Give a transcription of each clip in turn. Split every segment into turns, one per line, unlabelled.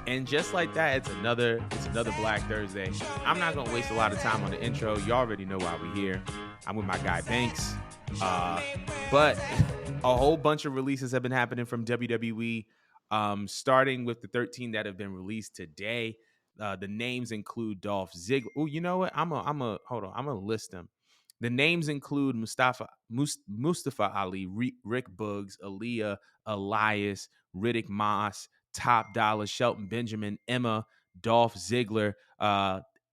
And just like that, it's another Black Thursday. I'm not gonna waste a lot of time on the intro. You already know why we're here. I'm with my guy Banks. But a whole bunch of releases have been happening from WWE. Starting with the 13 that have been released today. The names include Dolph Ziggler. Oh, you know what? I'm hold on. I'm gonna list them. The names include Mustafa Ali, Rick Boogs, Aaliyah, Elias, Riddick Moss, Top Dollar, Shelton Benjamin, Emma, Dolph Ziggler.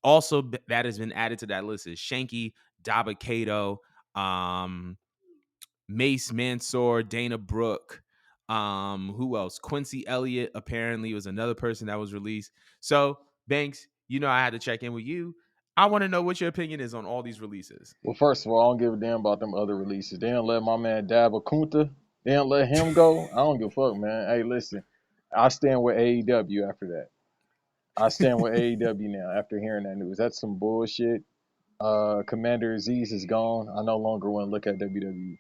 Also, that has been added to that list is Shanky, Daba Kato, Mace Mansoor, Dana Brooke. Who else? Quincy Elliott apparently was another person that was released. So, Banks, you know I had to check in with you. I want to know what your opinion is on all these releases.
Well, first of all, I don't give a damn about them other releases. They don't let my man Daba Kunta. They don't let him go. I don't give a fuck, man. Hey, listen, I stand with AEW after that. I stand with AEW now after hearing that news. That's some bullshit. Commander Aziz is gone. I no longer want to look at WWE.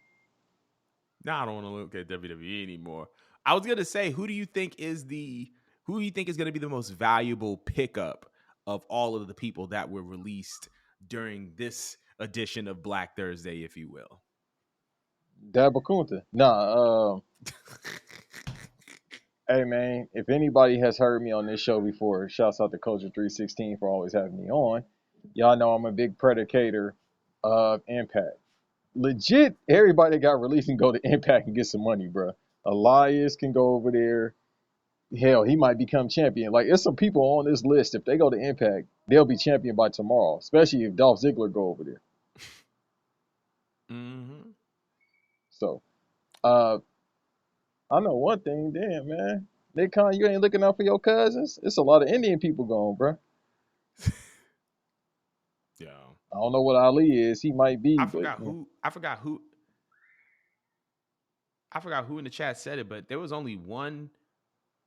Now I don't want to look at WWE anymore. I was gonna say, who do you think is gonna be the most valuable pickup of all of the people that were released during this edition of Black Thursday, if you will?
Daba Kunta. Nah, hey man, if anybody has heard me on this show before, shouts out to Culture 316 for always having me on. Y'all know I'm a big predicator of Impact. Legit, everybody that got released can go to Impact and get some money, bro. Elias can go over there. Hell, he might become champion. Like, there's some people on this list. If they go to Impact, they'll be champion by tomorrow. Especially if Dolph Ziggler go over there.
Mm-hmm.
So, I know one thing. Damn, man, you ain't looking out for your cousins. It's a lot of Indian people going, bro.
Yeah.
I don't know what Ali is. He might be,
I
but
forgot
yeah.
who in the chat said it, but there was only one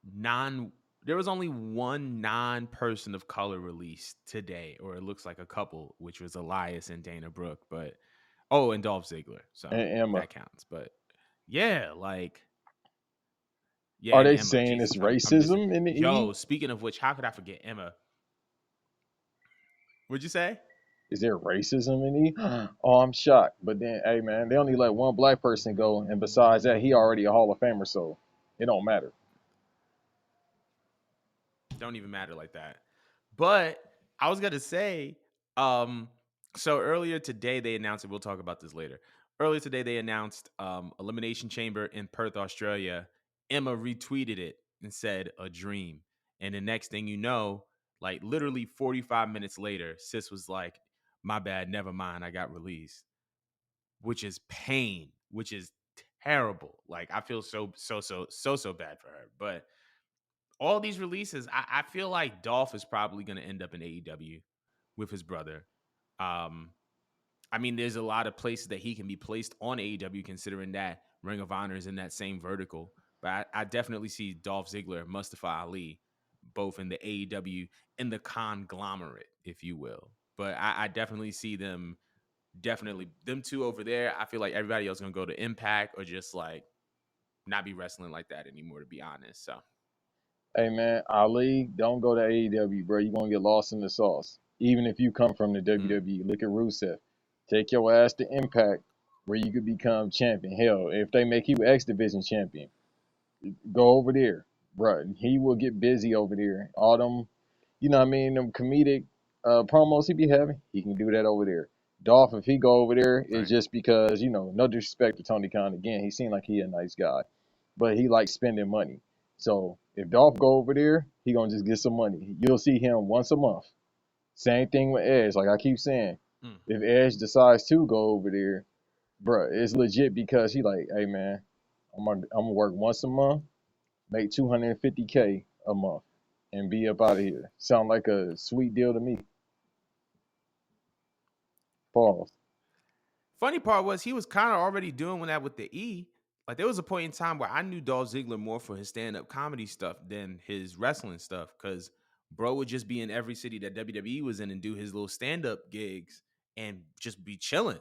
non person of color released today, or it looks like a couple, which was Elias and Dana Brooke, but and Dolph Ziggler. So
And Emma.
that counts. But yeah,
Are
and
they
Emma.
saying it's
Jesus, I'm missing.
racism in the
Yo,
E?
speaking of which, how could I forget Emma? What'd you say?
Is there racism in E? Oh, I'm shocked. But then, hey man, they only let one black person go, and besides that, he already a Hall of Famer, so it don't matter.
Don't even matter like that. But I was gonna say, so earlier today they announced it. We'll talk about this later. Earlier today they announced Elimination Chamber in Perth, Australia. Emma retweeted it and said a dream. And the next thing you know, like literally 45 minutes later, Sis was like, my bad, never mind, I got released. Which is pain, which is terrible. Like I feel so bad for her. But all these releases, I feel like Dolph is probably going to end up in AEW with his brother. Um, I mean, there's a lot of places that he can be placed on AEW, considering that Ring of Honor is in that same vertical. But I definitely see Dolph Ziggler and Mustafa Ali both in the AEW, in the conglomerate, if you will. But I definitely see them, them two over there. I feel like everybody else is going to go to Impact or just like not be wrestling like that anymore, to be honest. So.
Hey man, Ali, don't go to AEW, bro. You're gonna get lost in the sauce. Even if you come from the
Mm.
WWE, look at Rusev. Take your ass to Impact, where you could become champion. Hell, if they make you X Division champion, go over there, bro. He will get busy over there. All them, you know what I mean, them comedic promos he be having, he can do that over there. Dolph, if he go over there, it's
Right.
just because, no disrespect to Tony Khan. Again, he seemed like he a nice guy, but he likes spending money. So if Dolph go over there, he gonna just get some money. You'll see him once a month. Same thing with Edge. Like I keep saying,
Mm.
if Edge decides to go over there, bro, it's legit because he like, hey man, I'm gonna work once a month, make 250K a month, and be up out of here. Sound like a sweet deal to me. Pause.
Funny part was he was kind of already doing that with the E. Like there was a point in time where I knew Dolph Ziggler more for his stand-up comedy stuff than his wrestling stuff, because bro would just be in every city that WWE was in and do his little stand-up gigs and just be chilling.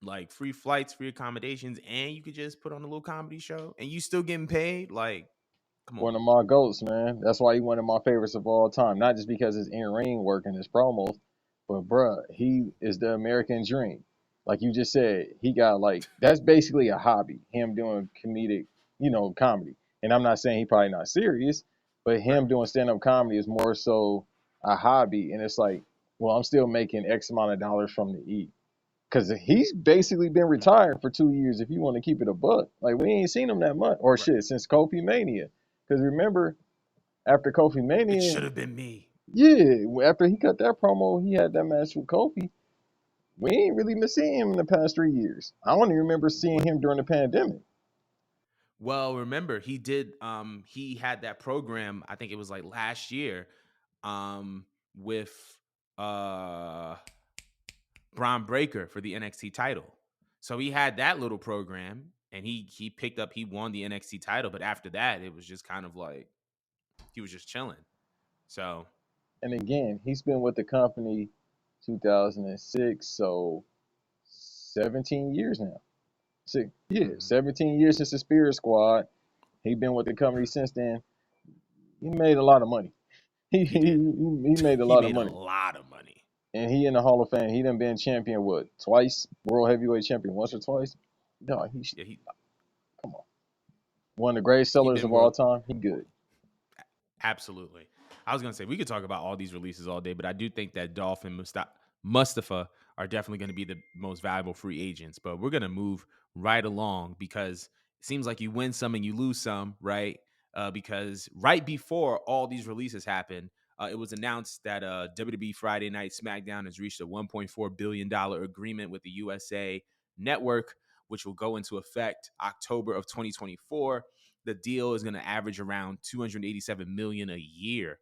Like free flights, free accommodations, and you could just put on a little comedy show and you still getting paid. Like, Come on.
One of my goats, man. That's why he one of my favorites of all time. Not just because his in ring work and his promos, but bruh, he is the American dream. Like you just said, he got like that's basically a hobby. Him doing comedic, comedy. And I'm not saying he probably not serious, but
Right.
him doing stand up comedy is more so a hobby. And it's like, well, I'm still making X amount of dollars from the E. Cause he's basically been retired for 2 years. If you want to keep it a buck, like we ain't seen him that much, or
Right.
shit, since Kofi Mania. Cause remember, after Kofi
It
Mania,
should have been me.
yeah, after he cut that promo, he had that match with Kofi. We ain't really been seeing him in the past 3 years. I only remember seeing him during the pandemic.
Well, remember he had that program, I think it was like last year, with uh Braun Breaker for the NXT title. So he had that little program and he won the NXT title, but after that it was just kind of like he was just chilling. So,
And again, he's been with the company 2006, so 17 years now. Yeah,
mhm.
17 years since the Spirit Squad. He been with the company since then. He made a lot of money. He
He did.
he made a
He
lot of
made a
money.
lot of money.
And he in the Hall of Fame. He done been champion what? Twice? World heavyweight champion once or twice? No,
Yeah, he
come on. One of the greatest
he
sellers
been
of all
world.
time. He good.
Absolutely. I was gonna say we could talk about all these releases all day, but I do think that Dolph and Mustafa are definitely going to be the most valuable free agents. But we're gonna move right along because it seems like you win some and you lose some, right? Because right before all these releases happened, it was announced that WWE Friday Night SmackDown has reached a $1.4 billion agreement with the USA Network, which will go into effect October of 2024. The deal is going to average around 287 million a year.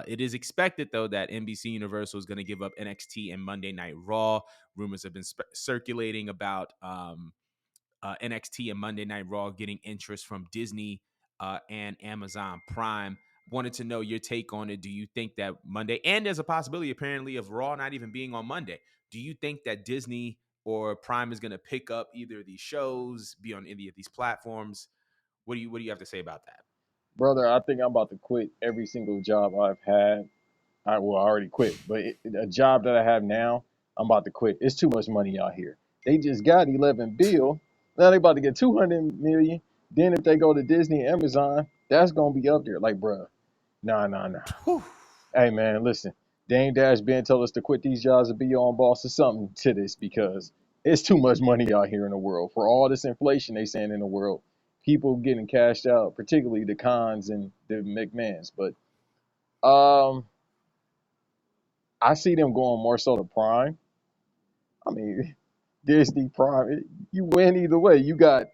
It is expected though that NBC Universal is going to give up NXT and Monday Night Raw. Rumors have been circulating about NXT and Monday Night Raw getting interest from Disney and Amazon Prime. Wanted to know your take on it. Do you think that Monday, and there's a possibility apparently of Raw not even being on Monday? Do you think that Disney or Prime is going to pick up either of these shows, be on any of these platforms? What do you have to say about that?
Brother, I think I'm about to quit every single job I've had. I already quit, but a job that I have now, I'm about to quit. It's too much money out here. They just got 11 bill. Now they about to get 200 million. Then if they go to Disney, Amazon, that's gonna be up there. Like, bruh, nah.
Whew.
Hey man, listen. Dame Dash Ben told us to quit these jobs and be your own boss or something to this because it's too much money out here in the world. For all this inflation they saying in the world, people getting cashed out, particularly the Khans and the McMahons. But um I see them going more so to Prime. I mean, Disney Prime, you win either way. You got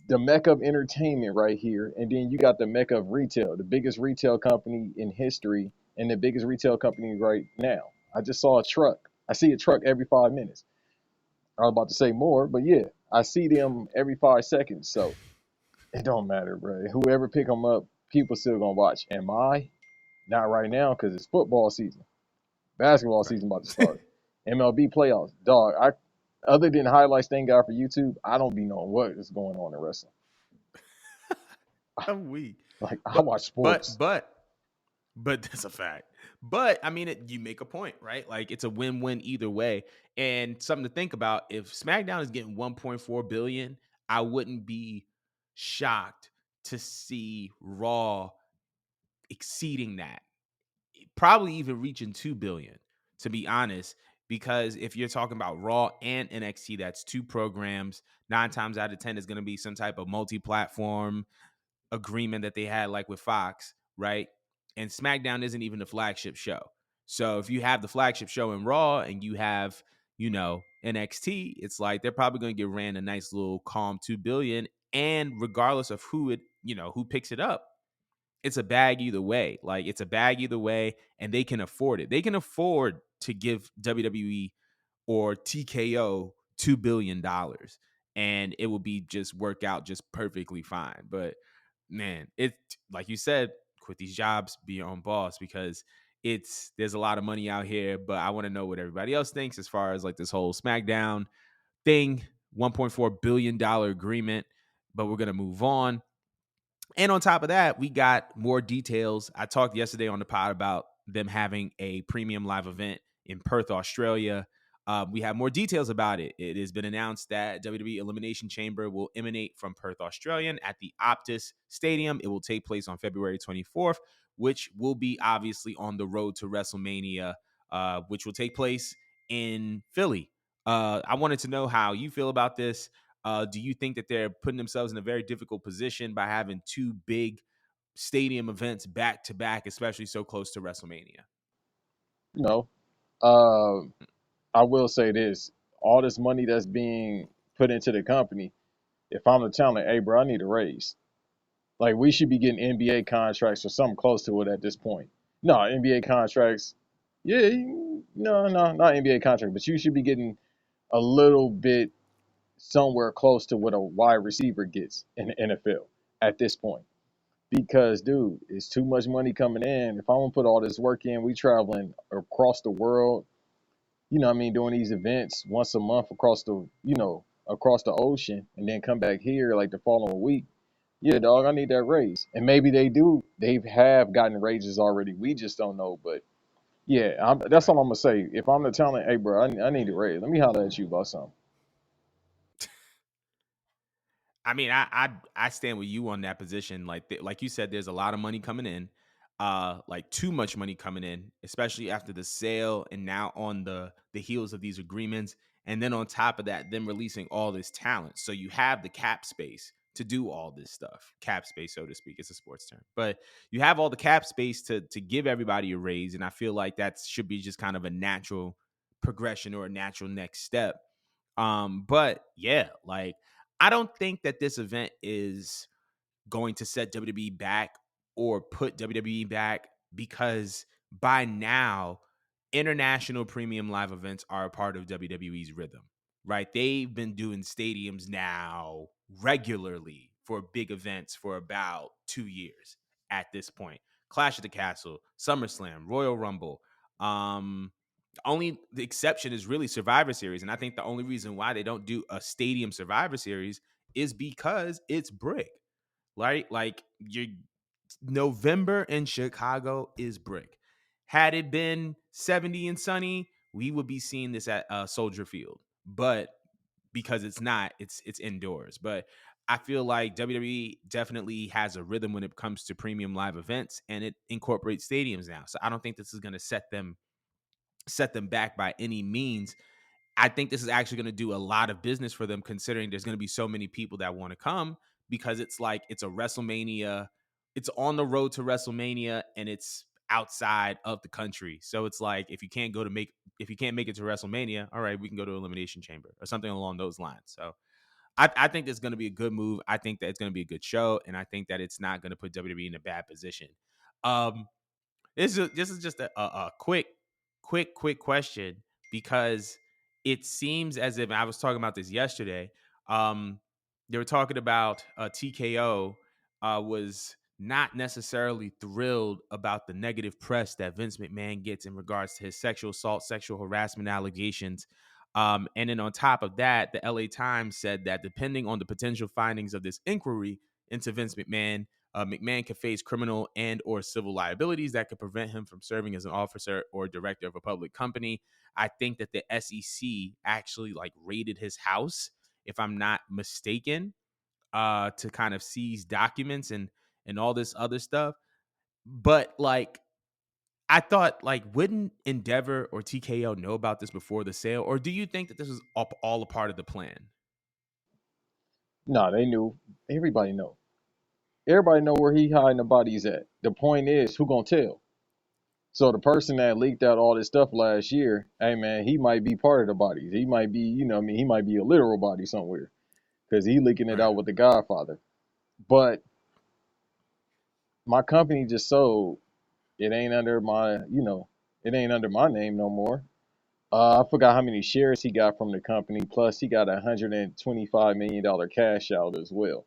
the mecca of entertainment right here, and then you got the mecca of retail, the biggest retail company in history, and the biggest retail company right now. I just saw a truck. I see a truck every 5 minutes. I was about to say more, but yeah, I see them every 5 seconds. So it don't matter, bro. Whoever pick them up, people still gonna watch. Am I? Not right now because it's football season. Basketball
Right.
season about to start. MLB playoffs, dog. I other than highlights, thank God for YouTube. I don't be knowing what is going on in wrestling.
I'm weak.
Like I
But
watch
but
sports.
but but that's a fact. But I mean, you make a point, right? Like it's a win-win either way. And something to think about: if SmackDown is getting 1.4 billion, I wouldn't be shocked to see Raw exceeding that, probably even reaching 2 billion, to be honest. Because if you're talking about Raw and NXT, that's two programs. 9 times out of 10 is going to be some type of multi-platform agreement that they had, like with Fox, right? And SmackDown isn't even the flagship show. So if you have the flagship show in Raw and you have, NXT, it's like they're probably going to get ran a nice little calm 2 billion. And regardless of who picks it up, it's a bag either way. Like it's a bag either way, and they can afford it. They can afford to give WWE or TKO $2 billion, and it will be just work out just perfectly fine. But man, it like you said, quit these jobs, be your own boss because there's a lot of money out here. But I want to know what everybody else thinks as far as like this whole SmackDown thing, $1.4 billion agreement. But we're gonna move on. And on top of that, we got more details. I talked yesterday on the pod about them having a premium live event in Perth, Australia. We have more details about it. It has been announced that WWE Elimination Chamber will emanate from Perth, Australian at the Optus Stadium. It will take place on February 24th, which will be obviously on the road to WrestleMania, which will take place in Philly. I wanted to know how you feel about this. Do you think that they're putting themselves in a very difficult position by having two big stadium events back to back, especially so close to WrestleMania?
You know, uh, I will say this: all this money that's being put into the company. If I'm the talent, hey, bro, I need a raise. Like we should be getting NBA contracts or something close to it at this point. No, NBA contracts. Yeah, no, not NBA contract, but you should be getting a little bit somewhere close to what a wide receiver gets in the NFL at this point. Because, dude, it's too much money coming in. If I want to put all this work in, we traveling across the world. You know what I mean, doing these events once a month across the, across the ocean, and then come back here like the following week. Yeah, dog, I need that raise. And maybe they do. They have gotten raises already. We just don't know. But yeah, that's
Right.
all I'm gonna say. If I'm the talent, hey, bro, I need a raise. Let me holler at you about something.
I mean, I stand with you on that position. Like you said, there's a lot of money coming in, like too much money coming in, especially after the sale and now on the heels of these agreements, and then on top of that, them releasing all this talent. So you have the cap space to do all this stuff. Cap space, so to speak. It's a sports term, but you have all the cap space to give everybody a raise, and I feel like that should be just kind of a natural progression or a natural next step. But yeah, like I don't think that this event is going to set WWE back or put WWE back because by now, international premium live events are a part of WWE's rhythm, right? They've been doing stadiums now regularly for big events for about 2 years at this point. Clash of the Castle, SummerSlam, Royal Rumble. Only the exception is really Survivor Series. And I think the only reason why they don't do a stadium Survivor Series is because it's brick, right? Like your November in Chicago is brick. Had it been 70 and sunny, we would be seeing this at Soldier Field. But because it's not, it's indoors. But I feel like WWE definitely has a rhythm when it comes to premium live events, and it incorporates stadiums now. So I don't think this is going to set them back by any means. I think this is actually going to do a lot of business for them, considering there's going to be so many people that want to come because it's like it's a WrestleMania. It's on the road to WrestleMania and it's outside of the country. So it's like if you can't make it to WrestleMania, all right, we can go to Elimination Chamber or something along those lines. So I think it's going to be a good move. I think that it's going to be a good show, and I think that it's not going to put WWE in a bad position. Um, this is just a quick question because it seems as if I was talking about this yesterday. Um, they were talking about TKO was not necessarily thrilled about the negative press that Vince McMahon gets in regards to his sexual assault, sexual harassment allegations. And then on top of that, the LA Times said that depending on the potential findings of this inquiry into Vince McMahon, McMahon could face criminal and or civil liabilities that could prevent him from serving as an officer or director of a public company. I think that the SEC actually like raided his house, if I'm not mistaken, to kind of seize documents and all this other stuff. But like I thought, like, wouldn't Endeavor or TKO know about this before the sale, or do you think that this was all a part of the plan?
No, they knew. Everybody know. Everybody know where he hiding the bodies at. The point is, who gonna tell? So the person that leaked out all this stuff last year, hey man, he might be part of the bodies. He might be, I mean, he might be a literal body somewhere because he leaking it
Right.
out with the Godfather. But my company just sold. It ain't under my, it ain't under my name no more. I forgot how many shares he got from the company. Plus, he got $125 million cash out as well.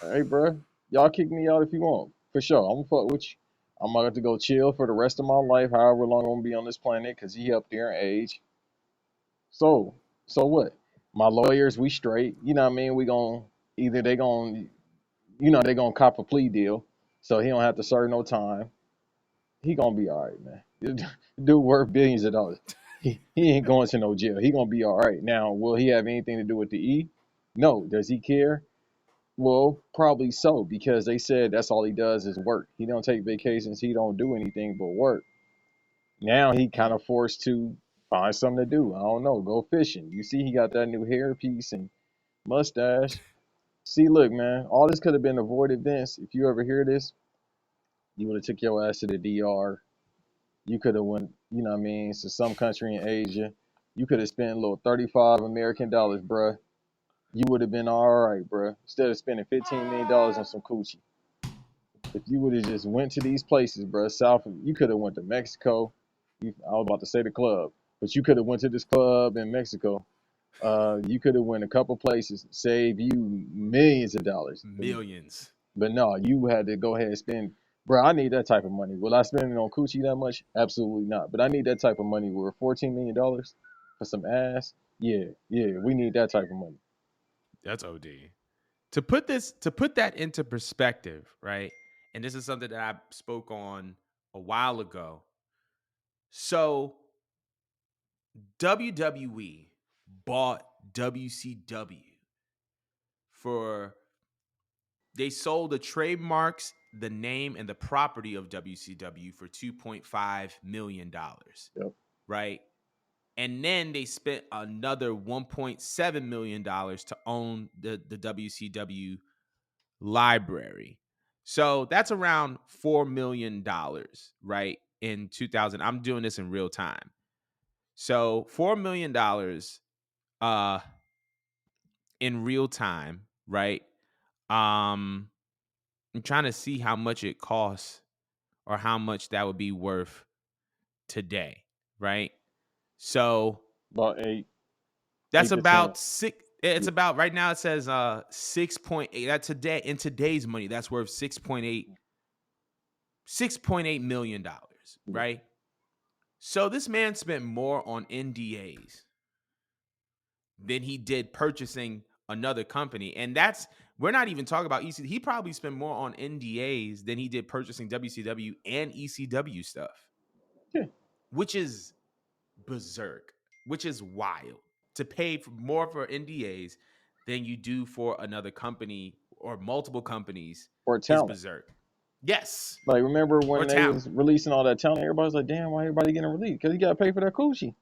Hey, bro, y'all kick me out if you want, for sure. I'm gonna fuck with you. I'm gonna have to go chill for the rest of my life, however long I'm gonna be on this planet, cause he up there in age. So, so what? My lawyers, we straight. You know what I mean? We gon' either they gon' They're gonna cop a plea deal, so he don't have to serve no time. He gonna be all right, man. Dude worth billions of dollars. He ain't going to no jail. He gonna be all right. Now, will he have anything to do with the E? No. Does he care? Well, probably so, because they said that's all he does is work. He don't take vacations. He don't do anything but work. Now he kind
Mm.
of forced to find something to do. I don't know, go fishing. You see, he got that new hairpiece and mustache. See, look, man, all this could have been avoided, Vince. If you ever hear this, you would have took your ass to the DR. You could have went, what I mean, to some country in Asia. You could have spent a little 35 American dollars, bruh. You would have been all right, bruh. Instead of spending $15 million on some coochie. If you would have just went to these places, bruh, south, you could have went to Mexico. I was about to say the club, but you could have went to this club in Mexico. You could have went a couple places, save you millions of dollars.
Millions.
But no, you had to go ahead and spend. Bro, I need that type of money. Will I spend it on coochie that much? Absolutely not. But I need that type of money. Where $14 million for some ass? Yeah, yeah, we need that type of money.
That's OD. To put that into perspective, right? And this is something that I spoke on a while ago. So WWE bought WCW for they sold the trademarks, the name, and the property of WCW for $2.5 million,
Yep.
right? And then they spent another $1.7 million to own the WCW library. So that's around $4 million, right? In 2000, I'm doing this in real time. So $4 million uh in real time, right? Um I'm trying to see how much it costs or how much that would be worth today, right? So
About eight,
that's
8 to 10.
about six. It's
Yeah,
about right now. It says 6.8. That today in today's money, that's worth 6.8 million dollars,
yeah.
right? So this man spent more on NDAs than he did purchasing another company, and that's we're not even talking about EC. He probably spent more on NDAs than he did purchasing WCW and ECW stuff,
Yeah.
which is berserk, which is wild to pay for more for NDAs than you do for another company or multiple companies
Or
is
talent.
berserk. Yes,
Like, remember
or
when they
talent.
was releasing all that talent? Everybody's like, damn, why everybody getting released? Because you got to pay for that coochie.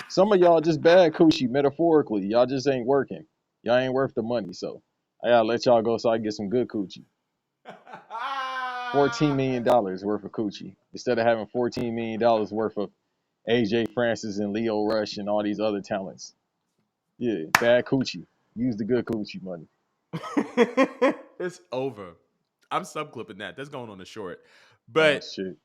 Some of y'all just bad coochie, metaphorically. Y'all just ain't working. Y'all ain't worth the money. So I got to let y'all go so I can get some good coochie. $14 million worth of coochie instead of having $14 million worth of AJ Francis and Leo Rush and all these other talents. Yeah, bad coochie. Use the good coochie money.
It's over. I'm subclipping that. That's going on the short.
Oh
But
shit.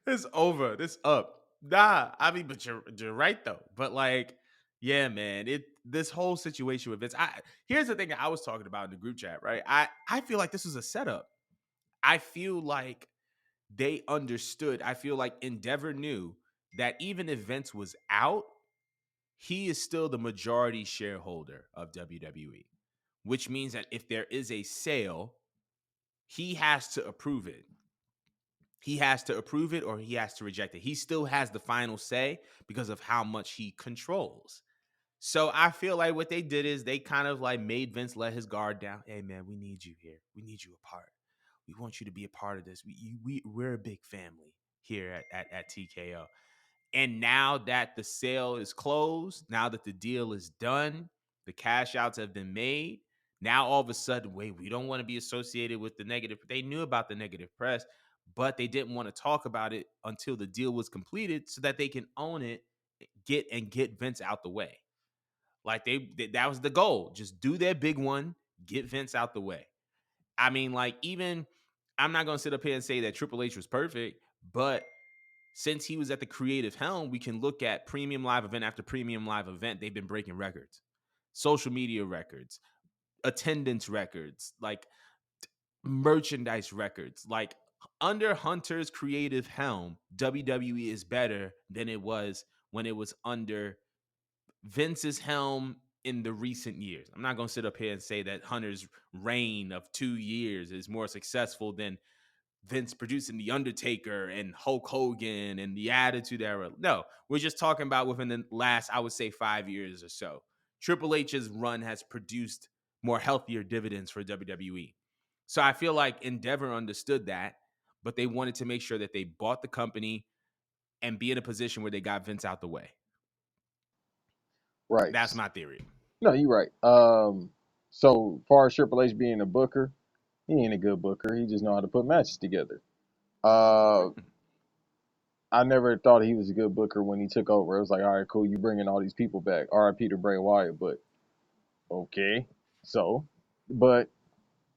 it's over. This up. Nah, I mean, but you're right though. But like, yeah, man, this whole situation with Vince. Here's the thing that I was talking about in the group chat, right? I feel like this was a setup. I feel like they understood. I feel like Endeavor knew that even if Vince was out, he is still the majority shareholder of WWE, which means that if there is a sale, he has to approve it. He has to approve it or he has to reject it. He still has the final say because of how much he controls. So I feel like what they did is they kind of like made Vince let his guard down. Hey man, we need you here. We need you a part. We want you to be a part of this. We're a big family here at TKO. And now that the sale is closed, now that the deal is done, the cash outs have been made. Now all of a sudden, wait, we don't want to be associated with the negative. They knew about the negative press, but they didn't want to talk about it until the deal was completed so that they can own it, get Vince out the way. Like that was the goal. Just do their big one, get Vince out the way. I mean, like even I'm not gonna sit up here and say that Triple H was perfect, but since he was at the creative helm, we can look at premium live event after premium live event. They've been breaking records, social media records, attendance records, like merchandise records. Like under Hunter's creative helm, WWE is better than it was when it was under Vince's helm in the recent years. I'm not going to sit up here and say that Hunter's reign of 2 years is more successful than Vince producing The Undertaker and Hulk Hogan and the Attitude Era. No, we're just talking about within the last, I would say, 5 years or so. Triple H's run has produced more healthier dividends for WWE. So I feel like Endeavor understood that, but they wanted to make sure that they bought the company and be in a position where they got Vince out the way.
Right.
That's my theory.
No, you're right. So far as Triple H being a booker, he ain't a good booker. He just know how to put matches together. Uh, I never thought he was a good booker when he took over. It was like, all right, cool, you bringing all these people back. R.I.P. to Bray Wyatt, but okay. So, but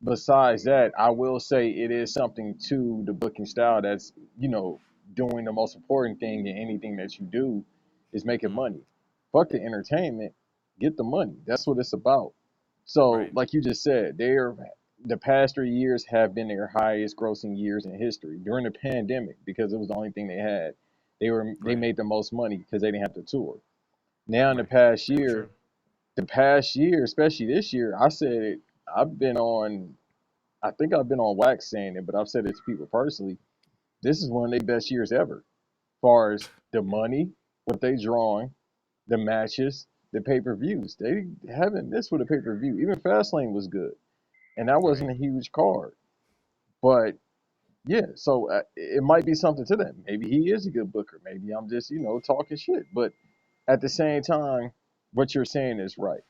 besides that, I will say it is something to the booking style that's, doing the most important thing in anything that you do is making money. Fuck the entertainment, get the money. That's what it's about. So,
Right.
like you just said, the past 3 years have been their highest grossing years in history during the pandemic because it was the only thing they had. They
Right.
made the most money because they didn't have to tour. Now in
Right. Very true.
the past year, especially this year, I've been on I think I've been on wax saying it, but I've said it to people personally. This is one of their best years ever. As far as the
Yeah.
money, what they drawing, the matches, the pay-per-views. They haven't missed with a pay-per-view. Even Fastlane was good. And that wasn't
Right.
a huge card. But yeah, so it might be something to that. Maybe he is a good booker. Maybe I'm just, talking shit. But at the same time, what you're saying is right.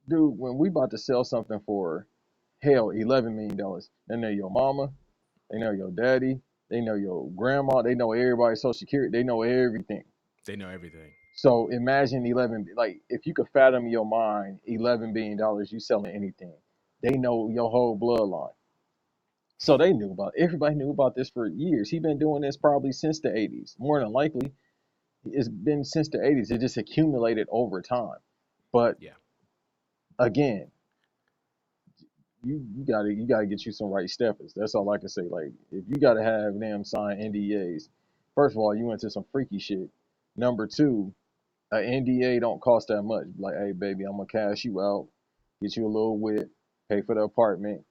Dude, when we about to sell something for, hell, $11 million, they know your mama, they know your daddy, they know your grandma, they know everybody's social security, they know everything.
They know everything.
So imagine 11, like if you could fathom in your mind $11 billion, you selling anything. They know your whole bloodline. So they knew about everybody knew about this for years. He's been doing this probably since the 80s. More than likely, it's been since the 80s. It just accumulated over time. But
Yeah.
again, you gotta get you some right steppers. That's all I can say. Like if you gotta have them sign NDAs, first of all, you went to some freaky shit. Number two, an NDA don't cost that much. Like, hey baby, I'm gonna cash you out, get you a little whip, pay for the apartment.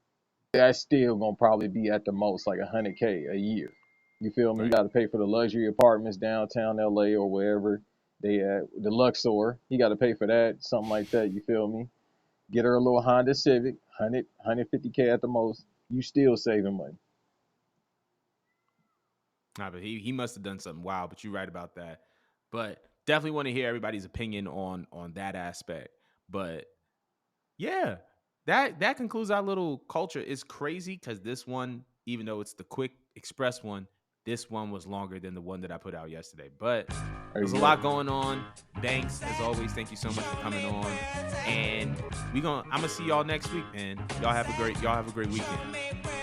That's still gonna probably be at the most like 100K a year. You feel me? You
Right.
gotta pay for the luxury apartments downtown LA or wherever they at. The Luxor, you gotta pay for that, something like that. You feel me? Get her a little Honda Civic, 150K at the most. You still saving money.
Nah, but he must have done something wild. But you're right about that. But definitely want to hear everybody's opinion on that aspect. But yeah, that concludes our little culture. It's crazy because this one, even though it's the quick express one, this one was longer than the one that I put out yesterday. But
There
there's a
you go.
lot going on. Banks, as always, thank you so much for coming on. And I'm gonna see y'all next week, man. Y'all have a great weekend.